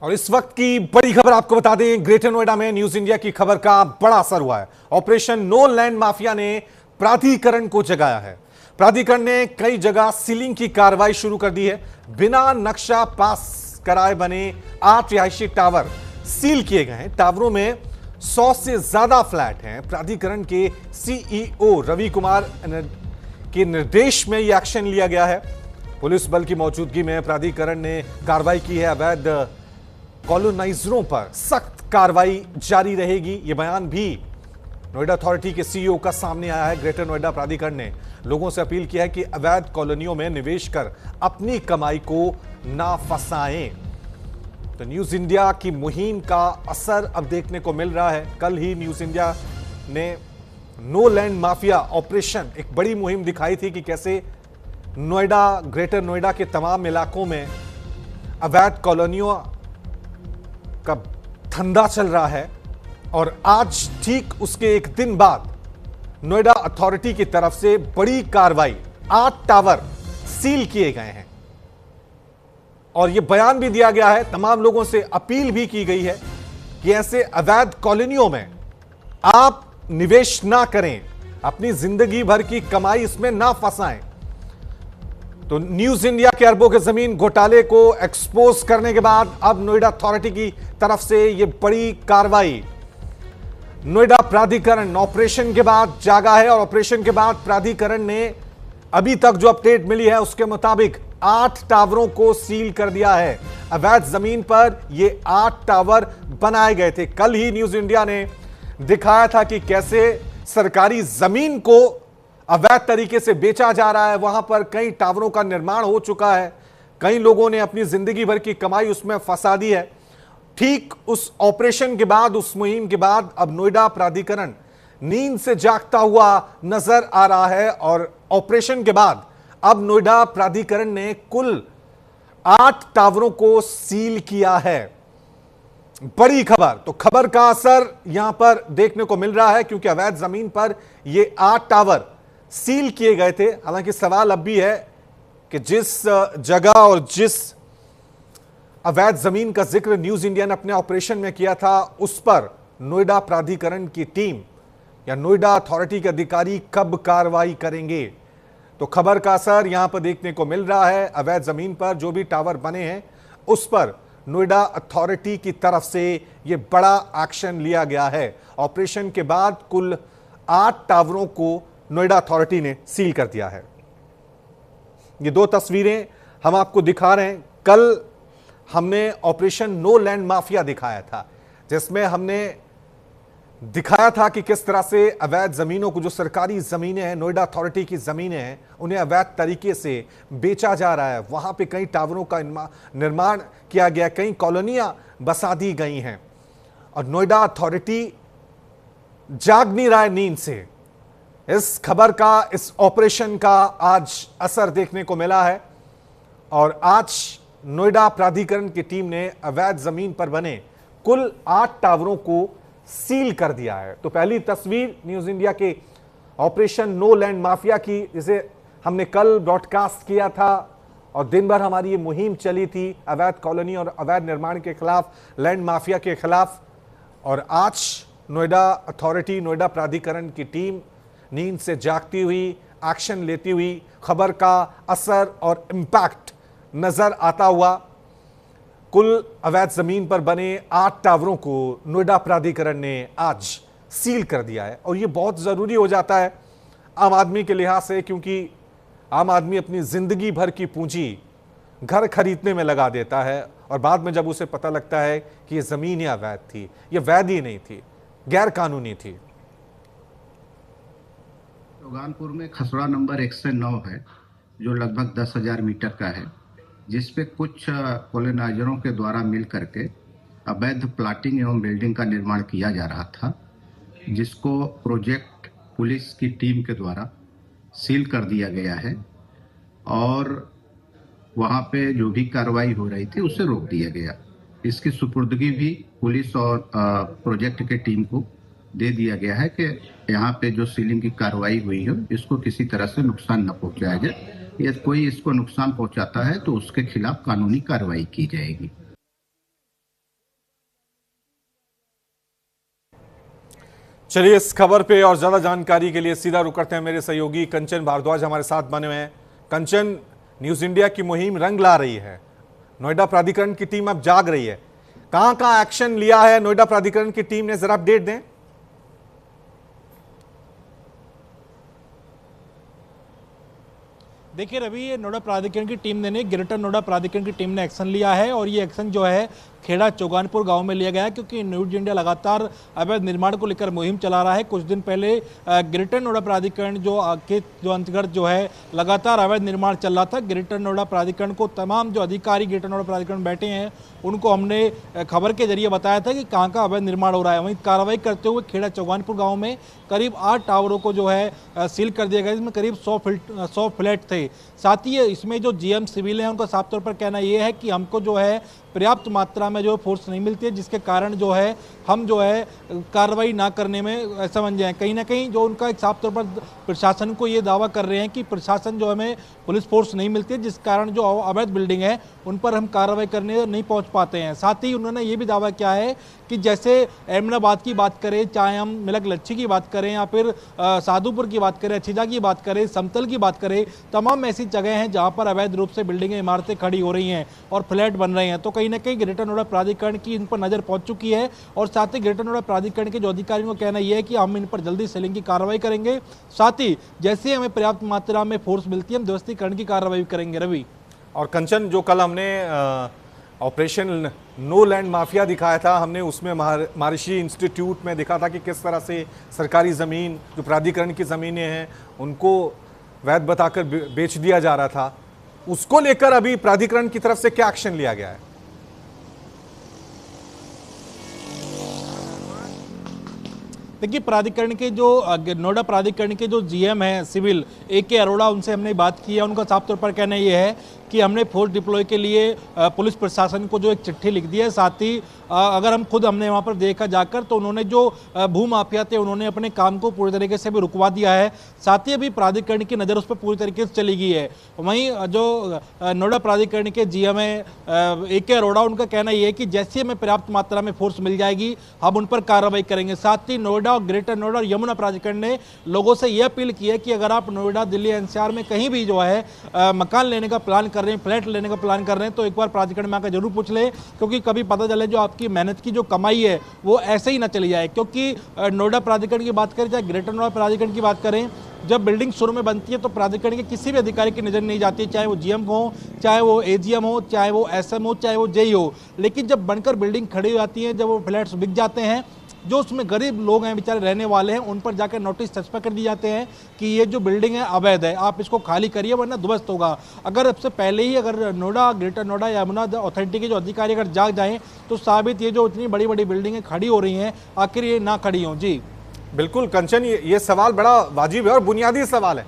और इस वक्त की बड़ी खबर आपको बता दें, ग्रेटर नोएडा में न्यूज इंडिया की खबर का बड़ा असर हुआ है। ऑपरेशन नो लैंड माफिया ने प्राधिकरण को जगाया है। प्राधिकरण ने कई जगह सीलिंग की कार्रवाई शुरू कर दी है। बिना नक्शा पास कराए बने 8 रिहायशी टावर सील किए गए हैं। टावरों में 100 से ज्यादा फ्लैट हैं। प्राधिकरण के सीईओ रवि कुमार के निर्देश में यह एक्शन लिया गया है। पुलिस बल की मौजूदगी में प्राधिकरण ने कार्रवाई की है। अवैध कॉलोनाइजरों पर सख्त कार्रवाई जारी रहेगी। यह बयान भी नोएडा अथॉरिटी के सीईओ का सामने आया है। ग्रेटर नोएडा प्राधिकरण ने लोगों से अपील किया है कि अवैध कॉलोनियों में निवेश कर अपनी कमाई को ना फंसाएं। तो न्यूज इंडिया की मुहिम का असर अब देखने को मिल रहा है। कल ही न्यूज इंडिया ने नो लैंड माफिया ऑपरेशन, एक बड़ी मुहिम दिखाई थी कि कैसे नोएडा, ग्रेटर नोएडा के तमाम इलाकों में अवैध कॉलोनियों का धंधा चल रहा है। और आज ठीक उसके एक दिन बाद नोएडा अथॉरिटी की तरफ से बड़ी कार्रवाई, 8 टावर सील किए गए हैं। और यह बयान भी दिया गया है, तमाम लोगों से अपील भी की गई है कि ऐसे अवैध कॉलोनियों में आप निवेश ना करें, अपनी जिंदगी भर की कमाई इसमें ना फंसाएं। तो न्यूज इंडिया के अरबों के जमीन घोटाले को एक्सपोज करने के बाद अब नोएडा अथॉरिटी की तरफ से यह बड़ी कार्रवाई, नोएडा प्राधिकरण ऑपरेशन के बाद जागा है। और ऑपरेशन के बाद प्राधिकरण ने अभी तक जो अपडेट मिली है उसके मुताबिक 8 टावरों को सील कर दिया है। अवैध जमीन पर ये 8 टावर बनाए गए थे। कल ही न्यूज इंडिया ने दिखाया था कि कैसे सरकारी जमीन को अवैध तरीके से बेचा जा रहा है। वहां पर कई टावरों का निर्माण हो चुका है। कई लोगों ने अपनी जिंदगी भर की कमाई उसमें फंसा दी है। ठीक उस ऑपरेशन के बाद, उस मुहिम के बाद अब नोएडा प्राधिकरण नींद से जागता हुआ नजर आ रहा है। और ऑपरेशन के बाद अब नोएडा प्राधिकरण ने कुल 8 टावरों को सील किया है। बड़ी खबर। तो खबर का असर यहां पर देखने को मिल रहा है, क्योंकि अवैध जमीन पर ये 8 टावर सील किए गए थे। हालांकि सवाल अब भी है कि जिस जगह और जिस अवैध जमीन का जिक्र न्यूज इंडिया ने अपने ऑपरेशन में किया था, उस पर नोएडा प्राधिकरण की टीम या नोएडा अथॉरिटी के अधिकारी कब कार्रवाई करेंगे। तो खबर का असर यहां पर देखने को मिल रहा है। अवैध जमीन पर जो भी टावर बने हैं उस पर नोएडा अथॉरिटी की तरफ से यह बड़ा एक्शन लिया गया है। ऑपरेशन के बाद कुल 8 टावरों को नोएडा अथॉरिटी ने सील कर दिया है। ये 2 तस्वीरें हम आपको दिखा रहे हैं। कल हमने ऑपरेशन नो लैंड माफिया दिखाया था, जिसमें हमने दिखाया था कि किस तरह से अवैध जमीनों को, जो सरकारी जमीनें हैं, नोएडा अथॉरिटी की जमीनें हैं, उन्हें अवैध तरीके से बेचा जा रहा है। वहां पे कई टावरों का निर्माण किया गया, कई कॉलोनियां बसा दी गई हैं। और नोएडा अथॉरिटी जाग नहीं रहा है नींद से। इस खबर का, इस ऑपरेशन का आज असर देखने को मिला है। और आज नोएडा प्राधिकरण की टीम ने अवैध जमीन पर बने कुल 8 टावरों को सील कर दिया है। तो पहली तस्वीर न्यूज इंडिया के ऑपरेशन नो लैंड माफिया की, जिसे हमने कल ब्रॉडकास्ट किया था और दिन भर हमारी ये मुहिम चली थी अवैध कॉलोनी और अवैध निर्माण के खिलाफ, लैंड माफिया के खिलाफ। और आज नोएडा अथॉरिटी, नोएडा प्राधिकरण की टीम नींद से जागती हुई, एक्शन लेती हुई, खबर का असर और इंपैक्ट नजर आता हुआ। कुल अवैध जमीन पर बने 8 टावरों को नोएडा प्राधिकरण ने आज सील कर दिया है। और यह बहुत जरूरी हो जाता है आम आदमी के लिहाज से, क्योंकि आम आदमी अपनी जिंदगी भर की पूंजी घर खरीदने में लगा देता है और बाद में जब उसे पता लगता है कि यह जमीन ही अवैध थी, यह वैध ही नहीं थी, गैर कानूनी थी। सुल्तानपुर में खसरा नंबर 109 है, जो लगभग 10,000 मीटर का है, जिसपे कुछ कॉलोनाइजरों के द्वारा मिल करके अवैध प्लाटिंग एवं बिल्डिंग का निर्माण किया जा रहा था, जिसको प्रोजेक्ट पुलिस की टीम के द्वारा सील कर दिया गया है। और वहाँ पे जो भी कार्रवाई हो रही थी उसे रोक दिया गया। इसकी सुपुर्दगी भी पुलिस और प्रोजेक्ट के टीम को दे दिया गया है कि यहाँ पे जो सीलिंग की कार्रवाई हुई है इसको किसी तरह से नुकसान न पहुँचाया जाए। यदि कोई इसको नुकसान पहुंचाता है तो उसके खिलाफ कानूनी कार्रवाई की जाएगी। चलिए इस खबर पे और ज्यादा जानकारी के लिए सीधा रुक करते हैं मेरे सहयोगी कंचन भारद्वाज हमारे साथ बने हुए हैं। कंचन, न्यूज इंडिया की मुहिम रंग ला रही है, नोएडा प्राधिकरण की टीम अब जाग रही है। कहां कहां एक्शन लिया है नोएडा प्राधिकरण की टीम ने, जरा अपडेट दें। देखिए रवि, ये नोएडा प्राधिकरण की टीम ने नहीं, ग्रेटर नोएडा प्राधिकरण की टीम ने एक्शन लिया है और ये एक्शन जो है खेड़ा चौगानपुर गांव में लिया गया है, क्योंकि न्यूज इंडिया लगातार अवैध निर्माण को लेकर मुहिम चला रहा है। कुछ दिन पहले ग्रेटर नोएडा प्राधिकरण जो अंतर्गत जो है लगातार अवैध निर्माण चल रहा था। ग्रेटर नोएडा प्राधिकरण को तमाम जो अधिकारी ग्रेटर नोएडा प्राधिकरण बैठे हैं उनको हमने खबर के जरिए बताया था कि कहाँ का अवैध निर्माण हो रहा है। वहीं कार्रवाई करते हुए खेड़ा चौगानपुर गाँव में करीब 8 टावरों को जो है सील कर दिया गया, जिसमें करीब 100 फ्लैट थे। साथ ही इसमें जो जीएम सिविल है उनका साफ तौर पर कहना यह है कि हमको जो है पर्याप्त मात्रा में जो है फोर्स नहीं मिलती है, जिसके कारण जो है हम जो है कार्रवाई ना करने में असमंजस हैं। कहीं ना कहीं जो उनका एक साफ तौर पर प्रशासन को ये दावा कर रहे हैं कि प्रशासन जो हमें पुलिस फोर्स नहीं मिलती है, जिस कारण जो अवैध बिल्डिंग है उन पर हम कार्रवाई करने नहीं पहुंच पाते हैं। साथ ही उन्होंने ये भी दावा किया है कि जैसे अहमदाबाद की बात करें, चाहे हम मिलक लच्छी की बात करें या फिर साधुपुर की बात करें, अच्छीजा की बात करें, समतल की बात करें, तमाम ऐसी जगह हैं जहाँ पर अवैध रूप से बिल्डिंगें, इमारतें खड़ी हो रही हैं और फ्लैट बन रहे हैं। तो कहीं ना कहीं ग्रेटर नोएडा प्राधिकरण की इन पर नजर पहुंच चुकी है और साथ ही ग्रेटर नोएडा प्राधिकरण के जो अधिकारियों का कहना यह है कि हम इन पर जल्दी सीलिंग की कार्रवाई करेंगे। साथ ही जैसे हमें पर्याप्त मात्रा में फोर्स मिलती है हम व्यवस्थीकरण की कार्रवाई करेंगे। रवि और कंचन, जो कल हमने ऑपरेशन नो लैंड माफिया दिखाया था, हमने उसमें महर्षि इंस्टीट्यूट में दिखा था कि किस तरह से सरकारी ज़मीन, जो प्राधिकरण की ज़मीनें हैं, उनको वैध बताकर बेच दिया जा रहा था। उसको लेकर अभी प्राधिकरण की तरफ से क्या एक्शन लिया गया है? देखिए, प्राधिकरण के जो नोएडा प्राधिकरण के जो जीएम हैं सिविल AK अरोड़ा, उनसे हमने बात की है। उनका साफ तौर पर कहना ये है कि हमने फोर्स डिप्लॉय के लिए पुलिस प्रशासन को जो एक चिट्ठी लिख दी है। साथ ही अगर हमने वहाँ पर देखा जाकर तो उन्होंने जो भू माफिया थे उन्होंने अपने काम को पूरी तरीके से भी रुकवा दिया है। साथ ही अभी प्राधिकरण की नज़र उस पर पूरी तरीके से चली गई है। वहीं जो नोएडा प्राधिकरण के जीएम है AK अरोड़ा, उनका कहना यह है कि जैसे हमें पर्याप्त मात्रा में फोर्स मिल जाएगी हम उन पर कार्रवाई करेंगे। साथ ही नोएडा और ग्रेटर नोएडा और यमुना प्राधिकरण ने लोगों से यह अपील की है कि अगर आप नोएडा, दिल्ली, NCR में कहीं भी जो है मकान लेने का प्लान कर रहे हैं, फ्लैट लेने का प्लान कर रहे हैं, तो एक बार प्राधिकरण में आकर जरूर पूछ ले, क्योंकि कभी पता चले जो आपकी मेहनत की जो कमाई है वो ऐसे ही ना चली जाए। क्योंकि नोएडा प्राधिकरण की बात करें चाहे ग्रेटर नोएडा प्राधिकरण की बात करें, जब बिल्डिंग शुरू में बनती है तो प्राधिकरण के किसी भी अधिकारी की नज़र नहीं जाती, चाहे वो GM हो, चाहे वो AGM हो, चाहे वो SM हो, चाहे वो JE हो। लेकिन जब बनकर बिल्डिंग खड़ी हो जाती है, जब वो फ्लैट्स बिक जाते हैं, जो उसमें गरीब लोग हैं, बेचारे रहने वाले हैं, उन पर जाकर नोटिस चस्पा कर दिए जाते हैं कि ये जो बिल्डिंग है अवैध है, आप इसको खाली करिए वरना ध्वस्त होगा। अगर सबसे पहले ही अगर नोएडा, ग्रेटर नोएडा, यमुना अथॉरिटी के जो अधिकारी अगर जाग जाएं तो साबित ये जो इतनी बड़ी बड़ी बिल्डिंगें खड़ी हो रही हैं आखिर ये ना खड़ी हों। जी बिल्कुल कंचन, ये सवाल बड़ा वाजिब है और बुनियादी सवाल है।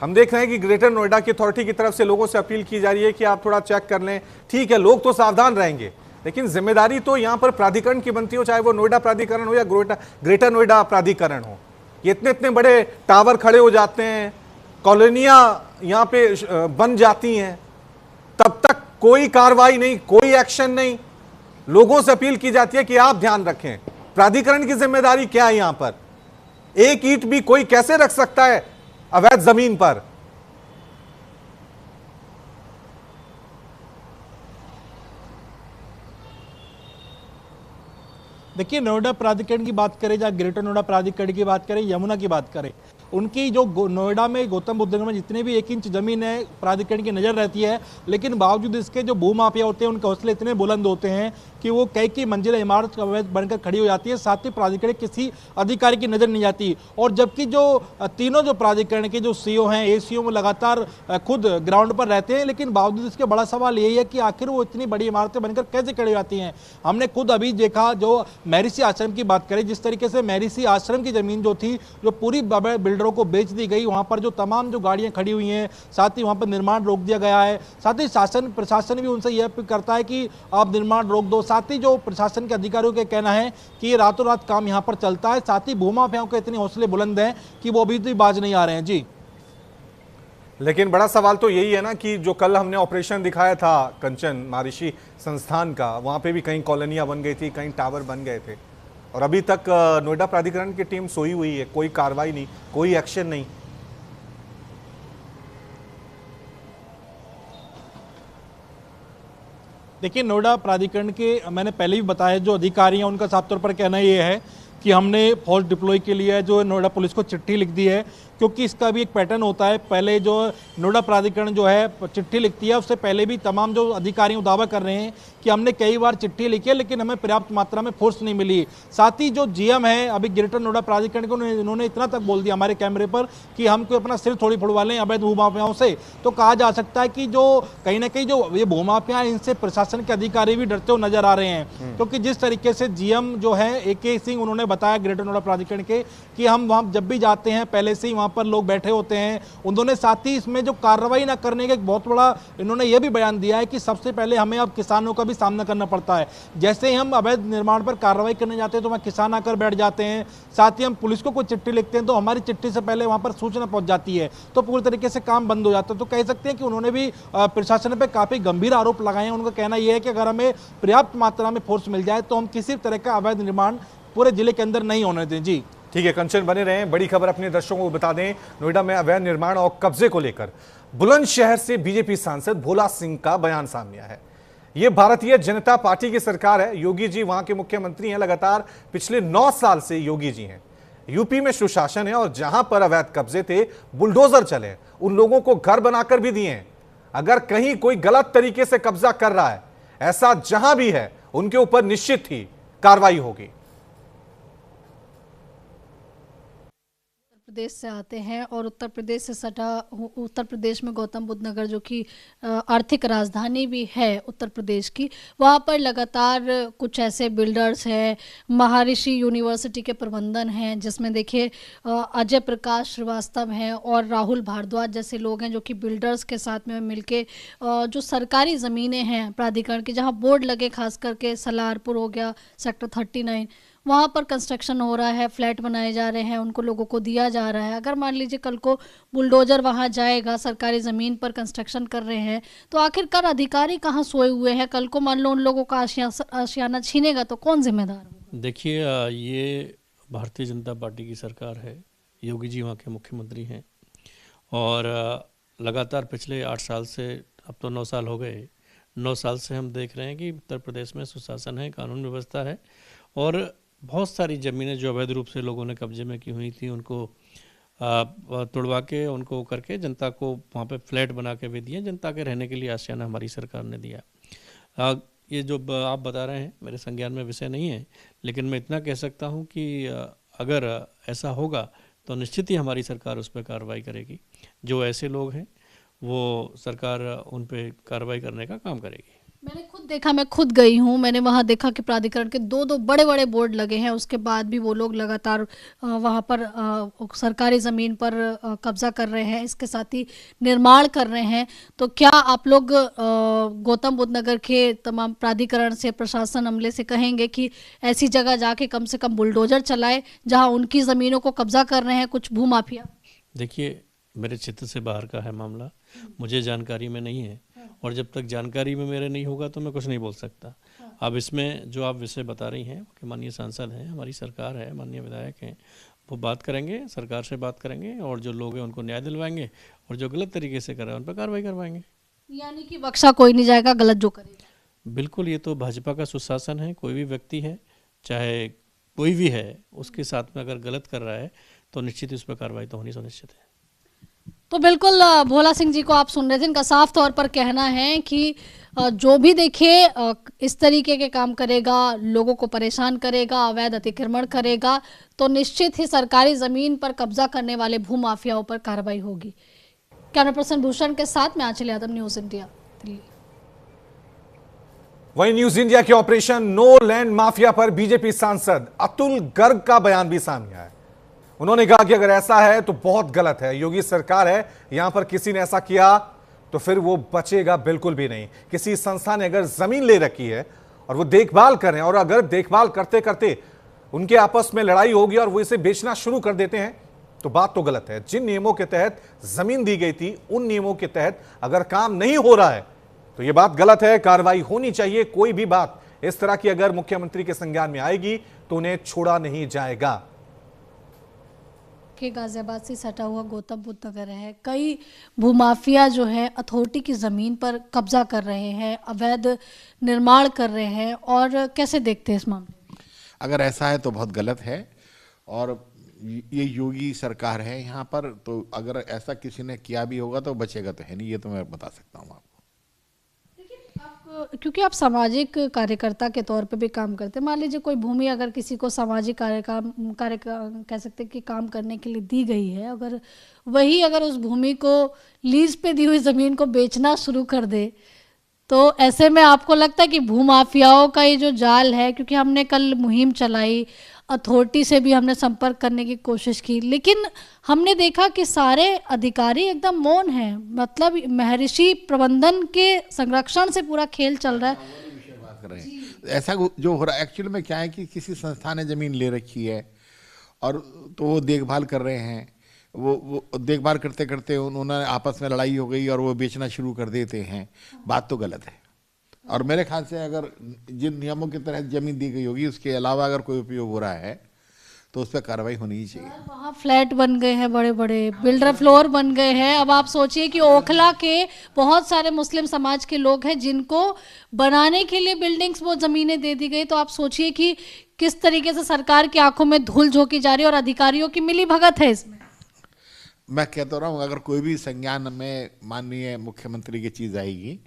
हम देख रहे हैं कि ग्रेटर नोएडा की अथॉरिटी की तरफ से लोगों से अपील की जा रही है कि आप थोड़ा चेक कर लें। ठीक है, लोग तो सावधान रहेंगे, लेकिन जिम्मेदारी तो यहां पर प्राधिकरण की बनती हो, चाहे वो नोएडा प्राधिकरण हो या ग्रेटर नोएडा प्राधिकरण हो। ये इतने इतने बड़े टावर खड़े हो जाते हैं, कॉलोनियां यहां पे बन जाती हैं, तब तक कोई कार्रवाई नहीं, कोई एक्शन नहीं। लोगों से अपील की जाती है कि आप ध्यान रखें, प्राधिकरण की जिम्मेदारी क्या है यहां पर? एक ईंट भी कोई कैसे रख सकता है अवैध जमीन पर? देखिए, नोएडा प्राधिकरण की बात करें या ग्रेटर नोएडा प्राधिकरण की बात करें, यमुना की बात करें, उनकी जो नोएडा में गौतम बुद्ध नगर में जितने भी 1 इंच जमीन है प्राधिकरण की नज़र रहती है, लेकिन बावजूद इसके जो भू माफिया होते हैं उनके हौसले इतने बुलंद होते हैं कि वो कई मंजिला इमारत बनकर खड़ी हो जाती है। साथ ही प्राधिकरण किसी अधिकारी की नज़र नहीं जाती। और जबकि जो तीनों जो प्राधिकरण के जो CO हैं, ACO में लगातार खुद ग्राउंड पर रहते हैं, लेकिन बावजूद इसके बड़ा सवाल यही है कि आखिर वो इतनी बड़ी इमारतें बनकर कैसे खड़ी हो जाती हैं। हमने खुद अभी देखा, जो महर्षि आश्रम की बात करें, जिस तरीके से महर्षि आश्रम की ज़मीन जो थी, जो पूरी बिल्डरों को बेच दी गई, वहाँ पर जो तमाम जो गाड़ियाँ खड़ी हुई हैं, साथ ही वहाँ पर निर्माण रोक दिया गया है। साथ ही प्रशासन भी उनसे यह करता है कि आप निर्माण रोक दो। साथ ही जो प्रशासन के अधिकारियों का कहना है कि ये रातों रात काम यहाँ पर चलता है। साथ ही भूमाफियाओं के इतने हौसले बुलंद हैं कि वो अभी भी बाज नहीं आ रहे हैं। जी लेकिन बड़ा सवाल तो यही है ना कि जो कल हमने ऑपरेशन दिखाया था कंचन, महर्षि संस्थान का, वहां पे भी कहीं कॉलोनियां बन गई थी, कहीं टावर बन गए थे। और अभी तक नोएडा प्राधिकरण की टीम सोई हुई है, कोई कार्रवाई नहीं, कोई एक्शन नहीं। देखिए, नोएडा प्राधिकरण के मैंने पहले भी बताया, जो अधिकारी हैं उनका साफ तौर पर कहना ये है कि हमने फोर्स डिप्लॉय के लिए जो नोएडा पुलिस को चिट्ठी लिख दी है, क्योंकि इसका भी एक पैटर्न होता है। पहले जो नोएडा प्राधिकरण जो है चिट्ठी लिखती है, उससे पहले भी तमाम जो अधिकारी दावा कर रहे हैं कि हमने कई बार चिट्ठी लिखी है लेकिन हमें पर्याप्त मात्रा में फोर्स नहीं मिली। साथ ही जो जीएम है अभी ग्रेटर नोएडा प्राधिकरण को, उन्होंने इतना तक बोल दिया हमारे कैमरे पर कि हम कोई अपना सिर थोड़ी फुड़वा लें अवैध भूमाफियाओं से। तो कहा जा सकता है कि जो कहीं ना कहीं जो ये भूमाफिया, इनसे प्रशासन के अधिकारी भी डरते हुए नजर आ रहे हैं, क्योंकि जिस तरीके से जीएम जो है AK सिंह, उन्होंने बताया ग्रेटर नोएडा प्राधिकरण के कि हम वहां जब भी जाते हैं पहले से ही वहां पर लोग बैठे होते हैं। उन्होंने साथ ही इसमें जो कार्रवाई ना करने का एक बहुत बड़ा इन्होंने यह भी बयान दिया है कि सबसे पहले हमें अब किसानों का भी सामना करना पड़ता है। जैसे ही हम अवैध निर्माण पर कार्रवाई करने जाते हैं तो वहां किसान आकर बैठ जाते हैं। साथ ही हम पुलिस को कोई चिट्ठी लिखते हैं तो हमारी चिट्ठी से पहले वहां पर सूचना पहुंच जाती है, तो पूरी तरीके से काम बंद हो जाता है। तो कह सकते हैं कि उन्होंने भी प्रशासन पर काफी गंभीर आरोप लगाए हैं। उनका कहना यह है कि अगर हमें पर्याप्त मात्रा में फोर्स मिल जाए तो हम किसी तरह का अवैध निर्माण पूरे जिले के अंदर नहीं होने दें। जी ठीक है, कंचन बने रहें। बड़ी खबर अपने दर्शकों को बता दें, नोएडा में अवैध निर्माण और कब्जे को लेकर बुलंदशहर से बीजेपी सांसद भोला सिंह का बयान सामने आया है। यह भारतीय जनता पार्टी की सरकार है, योगी जी वहां के मुख्यमंत्री हैं, लगातार पिछले 9 साल से योगी जी हैं। यूपी में सुशासन है और जहां पर अवैध कब्जे थे, बुलडोजर चले, उन लोगों को घर बनाकर भी दिए हैं। अगर कहीं कोई गलत तरीके से कब्जा कर रहा है, ऐसा जहां भी है, उनके ऊपर निश्चित ही कार्रवाई होगी। प्रदेश से आते हैं और उत्तर प्रदेश से सटा, उत्तर प्रदेश में गौतम बुद्ध नगर जो कि आर्थिक राजधानी भी है उत्तर प्रदेश की, वहाँ पर लगातार कुछ ऐसे बिल्डर्स हैं, महर्षि यूनिवर्सिटी के प्रबंधन हैं, जिसमें देखिए अजय प्रकाश श्रीवास्तव हैं और राहुल भारद्वाज जैसे लोग हैं जो कि बिल्डर्स के साथ में मिलके जो सरकारी ज़मीनें हैं प्राधिकरण की, जहाँ बोर्ड लगे, खास करके सलारपुर हो गया, सेक्टर 39, वहाँ पर कंस्ट्रक्शन हो रहा है, फ्लैट बनाए जा रहे हैं, उनको लोगों को दिया जा रहा है। अगर मान लीजिए कल को बुलडोजर वहाँ जाएगा, सरकारी ज़मीन पर कंस्ट्रक्शन कर रहे हैं, तो आखिरकार अधिकारी कहाँ सोए हुए हैं? कल को मान लो उन लोगों का आशियाना छीनेगा तो कौन जिम्मेदार होगा? देखिए, ये भारतीय जनता पार्टी की सरकार है, योगी जी वहाँ के मुख्यमंत्री हैं और लगातार पिछले 8 साल से, अब तो 9 साल हो गए, 9 साल से हम देख रहे हैं कि उत्तर प्रदेश में सुशासन है, कानून व्यवस्था है और बहुत सारी ज़मीनें जो अवैध रूप से लोगों ने कब्जे में की हुई थी उनको तोड़वा के, उनको करके जनता को वहाँ पे फ्लैट बना के भी दिए, जनता के रहने के लिए आशियाना हमारी सरकार ने दिया। ये जो आप बता रहे हैं मेरे संज्ञान में विषय नहीं है, लेकिन मैं इतना कह सकता हूँ कि अगर ऐसा होगा तो निश्चित ही हमारी सरकार उस पर कार्रवाई करेगी। जो ऐसे लोग हैं वो सरकार उन पर कार्रवाई करने का काम करेगी। मैंने खुद देखा, मैं खुद गई हूँ, मैंने वहाँ देखा कि प्राधिकरण के 2-2 बड़े-बड़े बोर्ड लगे हैं, उसके बाद भी वो लोग लगातार वहाँ पर सरकारी ज़मीन पर कब्जा कर रहे हैं, इसके साथ ही निर्माण कर रहे हैं। तो क्या आप लोग गौतम बुद्ध नगर के तमाम प्राधिकरण से, प्रशासन अमले से कहेंगे कि ऐसी जगह जाके कम से कम बुलडोजर चलाए जहाँ उनकी ज़मीनों को कब्जा कर रहे हैं कुछ भूमाफिया? देखिए, मेरे क्षेत्र से बाहर का है मामला, मुझे जानकारी में नहीं है और जब तक जानकारी में मेरे नहीं होगा तो मैं कुछ नहीं बोल सकता। अब इसमें जो आप विषय बता रही हैं कि माननीय सांसद हैं, हमारी सरकार है, माननीय विधायक हैं, वो बात करेंगे, सरकार से बात करेंगे और जो लोग हैं उनको न्याय दिलवाएंगे और जो गलत तरीके से कर रहे हैं उन पर कार्रवाई करवाएंगे। यानी कि बख्शा कोई नहीं जाएगा, गलत जो करेगा। बिल्कुल, ये तो भाजपा का सुशासन है। कोई भी व्यक्ति है, चाहे कोई भी है, उसके साथ में अगर गलत कर रहा है तो निश्चित उस पर कार्रवाई तो होनी सुनिश्चित है। तो बिल्कुल भोला सिंह जी को आप सुन रहे थे, इनका साफ तौर पर कहना है कि जो भी देखिए इस तरीके के काम करेगा, लोगों को परेशान करेगा, अवैध अतिक्रमण करेगा, तो निश्चित ही सरकारी ज़मीन पर कब्जा करने वाले भूमाफियाओं पर कार्रवाई होगी। कैमरा पर्सन भूषण के साथ में आंचल यादव, न्यूज़ इंडिया, दिल्ली। वहीं न्यूज इंडिया के ऑपरेशन नो लैंड माफिया पर बीजेपी सांसद अतुल गर्ग का बयान भी सामने आया। उन्होंने कहा कि अगर ऐसा है तो बहुत गलत है, योगी सरकार है, यहां पर किसी ने ऐसा किया तो फिर वो बचेगा बिल्कुल भी नहीं। किसी संस्था ने अगर जमीन ले रखी है और वो देखभाल कर रहे हैं और अगर देखभाल करते करते उनके आपस में लड़ाई होगी और वो इसे बेचना शुरू कर देते हैं तो बात तो गलत है। जिन नियमों के तहत जमीन दी गई थी उन नियमों के तहत अगर काम नहीं हो रहा है तो यह बात गलत है, कार्रवाई होनी चाहिए। कोई भी बात इस तरह की अगर मुख्यमंत्री के संज्ञान में आएगी तो उन्हें छोड़ा नहीं जाएगा। के गाजियाबाद से सटा हुआ गौतम बुद्ध नगर है, कई भूमाफिया जो है अथॉरिटी की ज़मीन पर कब्जा कर रहे हैं, अवैध निर्माण कर रहे हैं, और कैसे देखते हैं इस मामले? अगर ऐसा है तो बहुत गलत है, और ये योगी सरकार है यहाँ पर, तो अगर ऐसा किसी ने किया भी होगा तो बचेगा तो है नहीं, ये तो मैं बता सकता हूँ आपको। क्योंकि आप सामाजिक कार्यकर्ता के तौर पे भी काम करते हैं, मान लीजिए कोई भूमि अगर किसी को सामाजिक कार्य कह सकते हैं कि काम करने के लिए दी गई है, अगर उस भूमि को लीज पे दी हुई ज़मीन को बेचना शुरू कर दे, तो ऐसे में आपको लगता है कि भूमाफियाओं का ये जो जाल है, क्योंकि हमने कल मुहिम चलाई, अथॉरिटी से भी हमने संपर्क करने की कोशिश की, लेकिन हमने देखा कि सारे अधिकारी एकदम मौन हैं, मतलब महर्षि प्रबंधन के संरक्षण से पूरा खेल चल रहा है। बात कर रहे हैं ऐसा जो हो रहा है, एक्चुअली में क्या है कि किसी संस्था ने ज़मीन ले रखी है और तो वो देखभाल कर रहे हैं, वो देखभाल करते करते उन्होंने आपस में लड़ाई हो गई और वो बेचना शुरू कर देते हैं, बात तो गलत है। और मेरे ख्याल से अगर जिन नियमों के तहत जमीन दी गई होगी उसके अलावा अगर कोई उपयोग हो रहा है तो उस पर कार्रवाई होनी ही चाहिए। वहाँ फ्लैट बन गए हैं, बड़े बड़े बिल्डर फ्लोर बन गए हैं। अब आप सोचिए कि ओखला के बहुत सारे मुस्लिम समाज के लोग हैं जिनको बनाने के लिए बिल्डिंग्स वो ज़मीनें दे दी गई, तो आप सोचिए कि किस तरीके से सरकार की आंखों में धूल झोंकी जा रही है और अधिकारियों की मिली भगत है इसमें। मैं कहता रहा हूँ अगर कोई भी संज्ञान में माननीय मुख्यमंत्री की चीज़ आएगी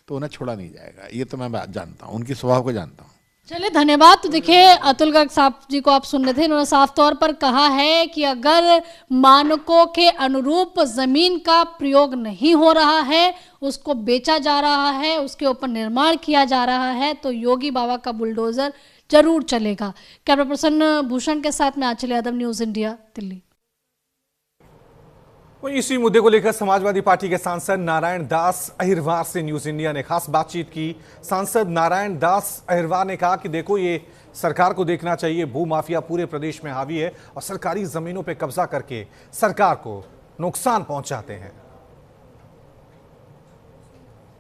तो उन्हें छोड़ा नहीं जाएगा, ये तो मैं जानता हूँ, उनकी स्वभाव को जानता हूँ। चलिए, धन्यवाद। तो देखिए, अतुल गर्ग साहब जी को आप सुन रहे थे, इन्होंने साफ तौर पर कहा है कि अगर मानकों के अनुरूप जमीन का प्रयोग नहीं हो रहा है, उसको बेचा जा रहा है, उसके ऊपर निर्माण किया जा रहा है, तो योगी बाबा का बुलडोजर जरूर चलेगा। कैमरा पर्सन भूषण के साथ में आंचल यादव, न्यूज इंडिया, दिल्ली। वहीं इसी मुद्दे को लेकर समाजवादी पार्टी के सांसद नारायण दास अहिरवार से न्यूज इंडिया ने खास बातचीत की। सांसद नारायण दास अहिरवार ने कहा कि देखो, ये सरकार को देखना चाहिए, भूमाफिया पूरे प्रदेश में हावी है और सरकारी जमीनों पर कब्जा करके सरकार को नुकसान पहुंचाते हैं।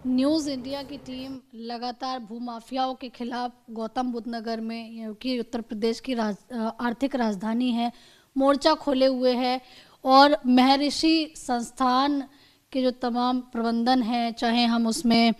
न्यूज़ इंडिया की टीम लगातार भूमाफियाओं के खिलाफ गौतम बुद्ध नगर में, कि उत्तर प्रदेश की आर्थिक राजधानी है, मोर्चा खोले हुए है, और महर्षि संस्थान के जो तमाम प्रबंधन हैं, चाहे हम उसमें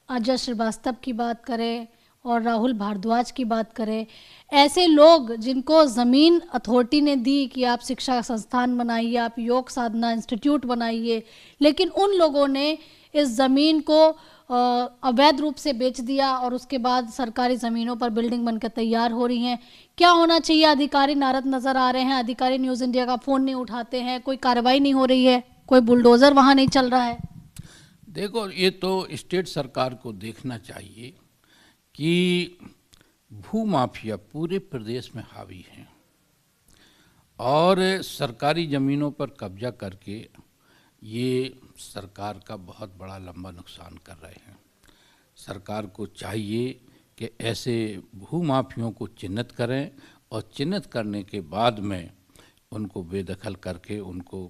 अजय श्रीवास्तव की बात करें और राहुल भारद्वाज की बात करें, ऐसे लोग जिनको ज़मीन अथॉरिटी ने दी कि आप शिक्षा संस्थान बनाइए, आप योग साधना इंस्टीट्यूट बनाइए, लेकिन उन लोगों ने इस ज़मीन को अवैध रूप से बेच दिया और उसके बाद सरकारी ज़मीनों पर बिल्डिंग बनकर तैयार हो रही हैं। क्या होना चाहिए? अधिकारी नाराज नज़र आ रहे हैं, अधिकारी न्यूज़ इंडिया का फ़ोन नहीं उठाते हैं, कोई कार्रवाई नहीं हो रही है, कोई बुलडोज़र वहाँ नहीं चल रहा है। देखो, ये तो स्टेट सरकार को देखना चाहिए कि भूमाफिया पूरे प्रदेश में हावी हैं और सरकारी ज़मीनों पर कब्जा करके ये सरकार का बहुत बड़ा लंबा नुकसान कर रहे हैं। सरकार को चाहिए कि ऐसे भूमाफियों को चिन्हित करें और चिन्हित करने के बाद में उनको बेदखल करके उनको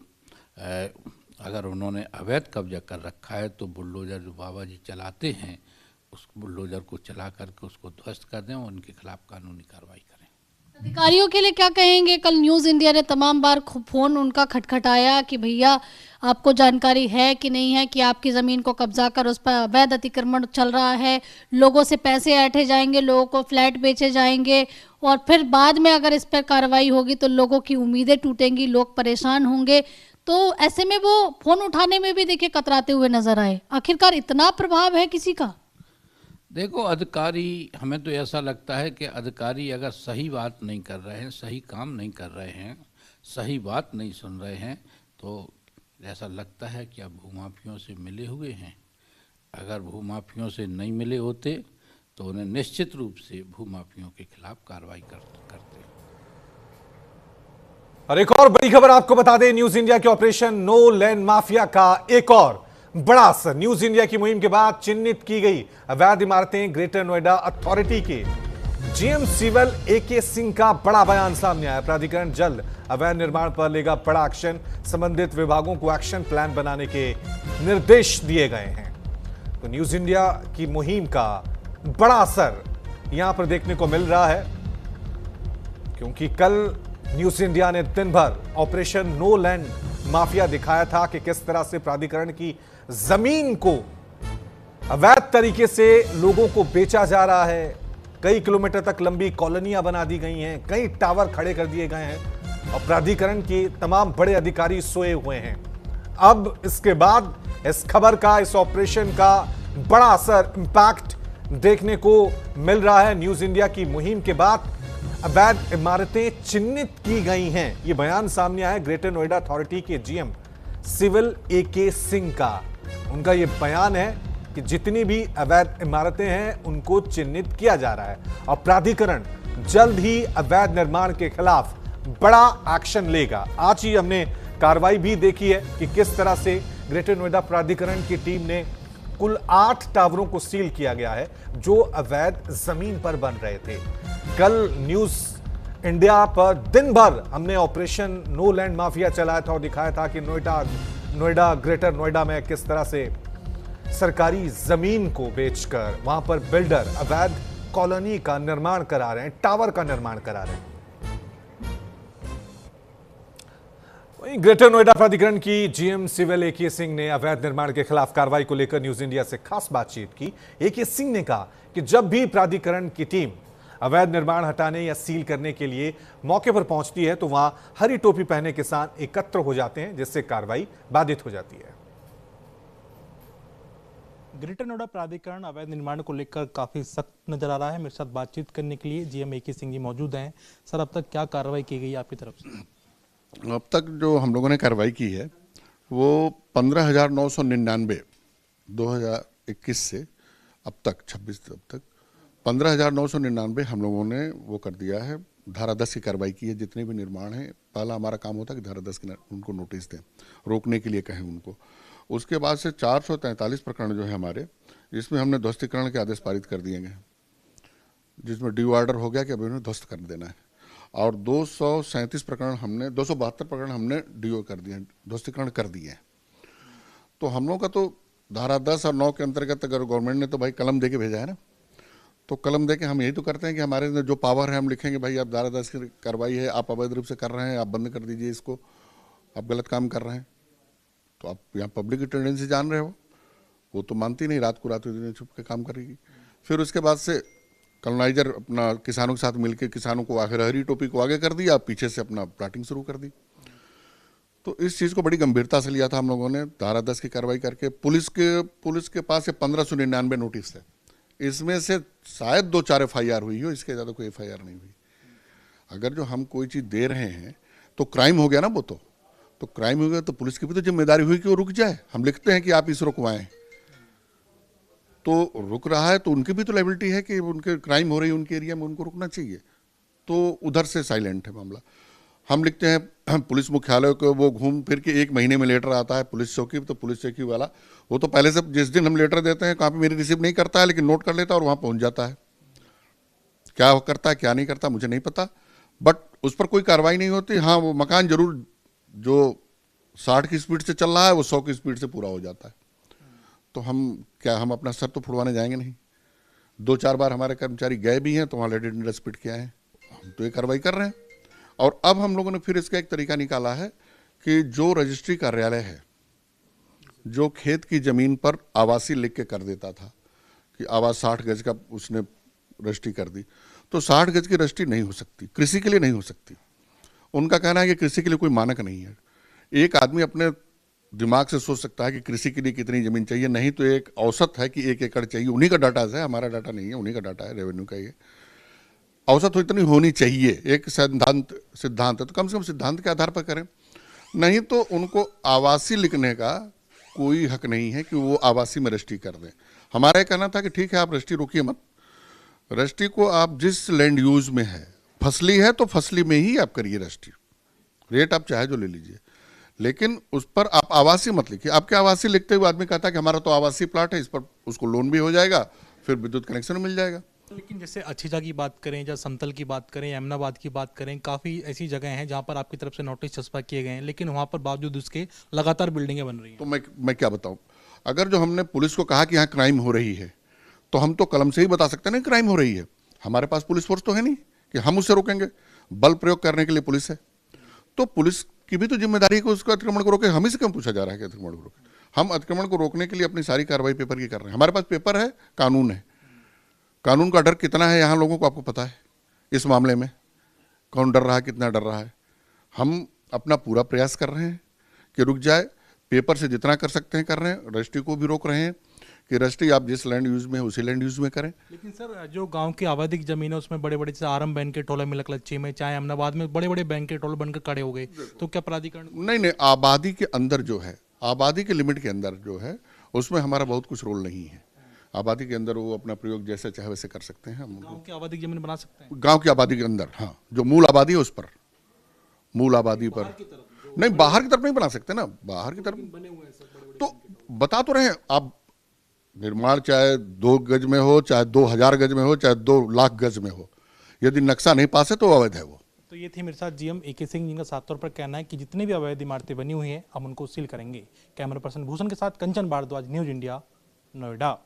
अगर उन्होंने अवैध कब्जा कर रखा है तो बुलडोज़र जो बाबा जी चलाते हैं उस बुलडोज़र को चला करके उसको ध्वस्त कर दें और उनके खिलाफ कानूनी कार्रवाई करें। अधिकारियों के लिए क्या कहेंगे? कल न्यूज़ इंडिया ने तमाम बार फ़ोन उनका खटखटाया कि भैया आपको जानकारी है कि नहीं है कि आपकी ज़मीन को कब्जा कर उस पर अवैध अतिक्रमण चल रहा है, लोगों से पैसे ऐंठे जाएंगे, लोगों को फ्लैट बेचे जाएंगे और फिर बाद में अगर इस पर कार्रवाई होगी तो लोगों की उम्मीदें टूटेंगी, लोग परेशान होंगे। तो ऐसे में वो फ़ोन उठाने में भी देखिए कतराते हुए नजर आए। आखिरकार इतना प्रभाव है किसी का? देखो, अधिकारी, हमें तो ऐसा लगता है कि अधिकारी अगर सही बात नहीं कर रहे हैं, सही काम नहीं कर रहे हैं, सही बात नहीं सुन रहे हैं, तो ऐसा लगता है कि अब भूमाफियों से मिले हुए हैं। अगर भूमाफियों से नहीं मिले होते तो उन्हें निश्चित रूप से भूमाफियों के खिलाफ कार्रवाई करते। और एक और बड़ी खबर आपको बता दें, न्यूज इंडिया के ऑपरेशन नो लैंड माफिया का एक और बड़ा असर। न्यूज इंडिया की मुहिम के बाद चिन्हित की गई अवैध इमारतें ग्रेटर नोएडा अथॉरिटी के जीएम सिविल एके सिंह का बड़ा बयान सामने आया। प्राधिकरण जल्द अवैध निर्माण पर लेगा बड़ा एक्शन, संबंधित विभागों को एक्शन प्लान बनाने के निर्देश दिए गए हैं। तो न्यूज इंडिया की मुहिम का बड़ा असर यहां पर देखने को मिल रहा है, क्योंकि कल न्यूज इंडिया ने दिन भर ऑपरेशन नो लैंड माफिया दिखाया था कि किस तरह से प्राधिकरण की जमीन को अवैध तरीके से लोगों को बेचा जा रहा है। कई किलोमीटर तक लंबी कॉलोनियां बना दी गई हैं, कई टावर खड़े कर दिए गए हैं और प्राधिकरण के तमाम बड़े अधिकारी सोए हुए हैं। अब इसके बाद इस खबर का, इस ऑपरेशन का बड़ा असर, इंपैक्ट देखने को मिल रहा है। न्यूज इंडिया की मुहिम के बाद अवैध इमारतें चिन्हित की गई हैं। यह बयान सामने आया ग्रेटर नोएडा अथॉरिटी के जीएम सिविल AK सिंह का। उनका यह बयान है कि जितनी भी अवैध इमारतें हैं उनको चिन्हित किया जा रहा है और प्राधिकरण जल्द ही अवैध निर्माण के खिलाफ बड़ा एक्शन लेगा। आज ही हमने कार्रवाई भी देखी है कि किस तरह से ग्रेटर नोएडा प्राधिकरण की टीम ने कुल 8 टावरों को सील किया गया है जो अवैध जमीन पर बन रहे थे। कल न्यूज इंडिया पर दिन भर हमने ऑपरेशन नो लैंड माफिया चलाया था और दिखाया था कि नोएडा ग्रेटर नोएडा में किस तरह से सरकारी जमीन को बेचकर वहां पर बिल्डर अवैध कॉलोनी का निर्माण करा रहे हैं, टावर का निर्माण करा रहे हैं। वहीं ग्रेटर नोएडा प्राधिकरण की जीएम सिविल AK सिंह ने अवैध निर्माण के खिलाफ कार्रवाई को लेकर न्यूज इंडिया से खास बातचीत की। AK सिंह ने कहा कि जब भी प्राधिकरण की टीम अवैध निर्माण हटाने या सील करने के लिए मौके पर पहुंचती है तो वहां हरी टोपी पहने किसान एकत्र हो जाते हैं, जिससे कार्रवाई बाधित हो जाती है। ग्रेटर नोएडा प्राधिकरण अवैध निर्माण को लेकर काफी सख्त नजर आ रहा है। मेरे साथ बातचीत करने के लिए जीएम AK सिंह जी मौजूद हैं। सर, अब तक क्या कार्रवाई की गई है आपकी तरफ से? अब तक जो हम लोगों ने कार्रवाई की है वो 15,999 2021 से अब तक 26 अब तक 15,999 हम लोगों ने वो कर दिया है। धारा 10 की कार्रवाई की है। जितने भी निर्माण हैं, पहला हमारा काम होता है कि धारा 10 की उनको नोटिस दें, रोकने के लिए कहें उनको। उसके बाद से 443 प्रकरण जो है हमारे, जिसमें हमने ध्वस्तीकरण के आदेश पारित कर दिए गए, जिसमें ड्यू ऑर्डर हो गया कि अभी उन्हें ध्वस्त कर देना है। और 237 प्रकरण हमने 272 प्रकरण हमने डीओ कर दिए, ध्वस्तीकरण कर दिए हैं। तो हम लोग का तो धारा 10 और 9 के अंतर्गत अगर गवर्नमेंट ने तो भाई कलम दे के भेजा है ना, तो कलम दे के हम यही तो करते हैं कि हमारे जो पावर है हम लिखेंगे भाई आप धारा 10 की कार्रवाई है, आप अवैध रूप से कर रहे हैं, आप बंद कर दीजिए इसको, आप गलत काम कर रहे हैं। तो आप यहाँ पब्लिक की टेंडेंसी जान रहे हो, वो तो मानती नहीं, रात को रात दिन छुप के काम करेगी। फिर उसके बाद से कॉलोनाइजर अपना किसानों के साथ मिलकर किसानों को आखिर हरी टोपी को आगे कर दिया, पीछे से अपना प्लाटिंग शुरू कर दी। तो इस चीज़ को बड़ी गंभीरता से लिया था हम लोगों ने। धारा 10 की कार्रवाई करके पुलिस के पास से 1599 नोटिस है। इसमें से शायद 2-4 FIR हुई हो, इसके ज़्यादा कोई FIR नहीं हुई। अगर जो हम कोई चीज़ दे रहे हैं तो क्राइम हो गया ना, वो तो क्राइम हो गया तो पुलिस की भी तो जिम्मेदारी हुई कि वो रुक जाए। हम लिखते हैं कि आप इस रुकवाएं, तो रुक रहा है तो उनकी भी तो लायबिलिटी है कि उनके क्राइम हो रही है उनके एरिया में, उनको रुकना चाहिए। तो उधर से साइलेंट है मामला। हम लिखते हैं पुलिस मुख्यालय को, वो घूम फिर के 1 महीने में लेटर आता है पुलिस चौकी, तो पुलिस चौकी वाला वो तो पहले से जिस दिन हम लेटर देते हैं कॉपी मेरी रिसीव नहीं करता है, लेकिन नोट कर लेता है और वहाँ पहुँच जाता है। क्या करता है क्या नहीं करता मुझे नहीं पता, बट उस पर कोई कार्रवाई नहीं होती। हाँ, वो मकान जरूर जो 60 की स्पीड से चल रहा है वो 100 की स्पीड से पूरा हो जाता है। तो हम अपना सर तो फुड़वाने जाएंगे नहीं। 2-4 बार हमारे कर्मचारी गए भी हैं तो वहाँ लेटेड इंडस पिट किया है, हम तो ये कार्रवाई कर रहे हैं। और अब हम लोगों ने फिर इसका एक तरीका निकाला है कि जो रजिस्ट्री कार्यालय है, जो खेत की जमीन पर आवासी लिख के कर देता था कि आवास 60 गज का उसने रजिस्ट्री कर दी, तो 60 गज की रजिस्ट्री नहीं हो सकती, कृषि के लिए नहीं हो सकती। उनका कहना है कि कृषि के लिए कोई मानक नहीं है। एक आदमी अपने दिमाग से सोच सकता है कि कृषि के लिए कितनी जमीन चाहिए, नहीं तो एक औसत है कि 1 एकड़ चाहिए। उन्हीं का डाटा है, हमारा डाटा नहीं है, उन्हीं का डाटा है, रेवेन्यू का। ये औसत तो इतनी होनी चाहिए, एक सिद्धांत है, तो कम से कम सिद्धांत के आधार पर करें। नहीं तो उनको आवासी लिखने का कोई हक नहीं है कि वो आवासी में रजिस्ट्री कर दें। हमारा ये कहना था कि ठीक है आप रजिस्ट्री रोकिए मत, रजिस्ट्री को आप जिस लैंड यूज में है, फसली है तो फसली में ही आप करिए रजिस्ट्री, रेट आप चाहे जो ले लीजिए, लेकिन उस पर आप आवासी मत लिखिए। आपके आवासी लिखते हुए आदमी कहता है कि हमारा तो आवासी प्लाट है, इस पर उसको लोन भी हो जाएगा, फिर विद्युत कनेक्शन मिल जाएगा। लेकिन जैसे अछीजा की बात करें या समतल की बात करें, अहमदाबाद की बात करें, काफ़ी ऐसी जगह हैं जहां पर आपकी तरफ से नोटिस चस्पा किए गए हैं, लेकिन वहां पर बावजूद उसके लगातार बिल्डिंगें बन रही हैं। तो मैं क्या बताऊं, अगर जो हमने पुलिस को कहा कि यहाँ क्राइम हो रही है तो हम तो कलम से ही बता सकते हैं ना क्राइम हो रही है। हमारे पास पुलिस फोर्स तो है नहीं कि हम उससे रोकेंगे। बल प्रयोग करने के लिए पुलिस है, तो पुलिस की भी तो जिम्मेदारी है कि उसको अतिक्रमण को रोके। हम ही से क्यों पूछा जा रहा है कि अतिक्रमण को रोके? हम अतिक्रमण को रोकने के लिए अपनी सारी कार्रवाई पेपर की कर रहे हैं। हमारे पास पेपर है, कानून है। कानून का डर कितना है यहाँ लोगों को आपको पता है। इस मामले में कौन डर रहा है, कितना डर रहा है। हम अपना पूरा प्रयास कर रहे हैं कि रुक जाए। पेपर से जितना कर सकते हैं कर रहे हैं। रजिस्ट्री को भी रोक रहे हैं कि रजिस्ट्री आप जिस लैंड यूज में है उसी लैंड यूज में करें। लेकिन सर, जो गांव की आबादी की जमीन है उसमें बड़े बड़े जैसे आरम बैंक के टोले मिलक लच्ची में, चाहे अहमदाबाद में बड़े बड़े बैंक के टोले बनकर खड़े हो गए, तो क्या प्राधिकरण? नहीं, आबादी के अंदर जो है, आबादी के लिमिट के अंदर जो है, उसमें हमारा बहुत कुछ रोल नहीं है। आबादी के अंदर वो अपना प्रयोग जैसे चाहे वैसे कर सकते हैं। हम गांव की आबादी की जमीन बना सकते हैं? गांव की आबादी के अंदर, हाँ, जो मूल आबादी है उस पर, मूल आबादी पर नहीं, बाहर की तरफ नहीं बना सकते ना। बाहर की तरफ तो बता तो रहे हैं आप। निर्माण चाहे 2 गज में हो, चाहे 2000 गज में हो, चाहे 2 लाख गज में हो, यदि नक्शा नहीं पास है तो अवैध है वो। तो ये थी मेरे साथ जीएम AK सिंह, जिनका साफ तौर पर कहना है कि जितनी भी अवैध इमारतें बनी हुई हैं हम उनको सील करेंगे। कैमरा पर्सन भूषण के साथ कंचन भारद्वाज, न्यूज़ इंडिया, नोएडा।